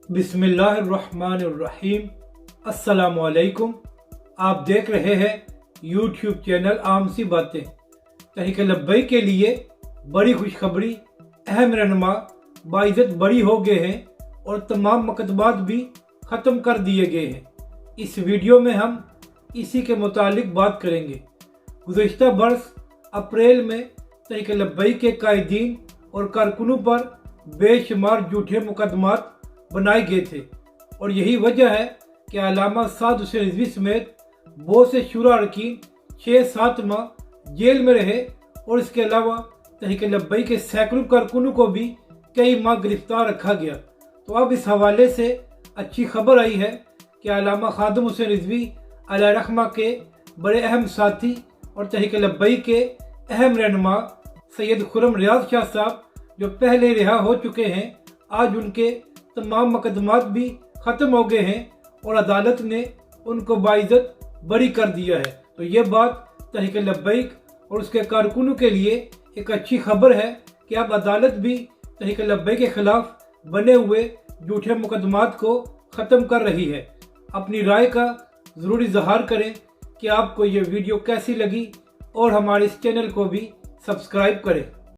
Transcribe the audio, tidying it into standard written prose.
बिस्मिल्लाहिर्रहमानिर्रहीम। अस्सलामुअलैकुम। आप देख रहे हैं यूट्यूब चैनल आम सी बातें। तहरीक लब्बैक के लिए बड़ी खुशखबरी, अहम रहनुमा बाइज़्ज़त बरी हो गए हैं और तमाम मुकदमात भी ख़त्म कर दिए गए हैं। इस वीडियो में हम इसी के मुतालिक बात करेंगे। गुज़श्ता बरस अप्रैल में तहरीक लब्बैक के कायदीन और कारकुनों पर बेशुमार झूठे मुकदमात बनाए गए थे और यही वजह है कि अल्लामा साद हुसैन रिज़वी समेत बहुत से शुरा अरकान 6-7 माह जेल में रहे और इसके अलावा तहरीक लब्बैक के सैकड़ों कारकुनों को भी कई माह गिरफ्तार रखा गया। तो अब इस हवाले से अच्छी खबर आई है कि अल्लामा खादिम हुसैन रिज़वी अलैहि रहमा के बड़े अहम साथी और तहरीक लब्बैक के अहम रहनुमा सैयद खुर्रम रियाज शाह साहब जो पहले रिहा हो चुके हैं, आज उनके तमाम मुकदमात भी ख़त्म हो गए हैं और अदालत ने उनको बाइज़्ज़त बरी कर दिया है। तो ये बात तहरीक लब्बैक और उसके कारकुनों के लिए एक अच्छी खबर है कि अब अदालत भी तहरीक लब्बैक के ख़िलाफ़ बने हुए झूठे मुकदमात को ख़त्म कर रही है। अपनी राय का ज़रूर इज़हार करें कि आपको ये वीडियो कैसी लगी और हमारे इस चैनल को भी सब्सक्राइब करें।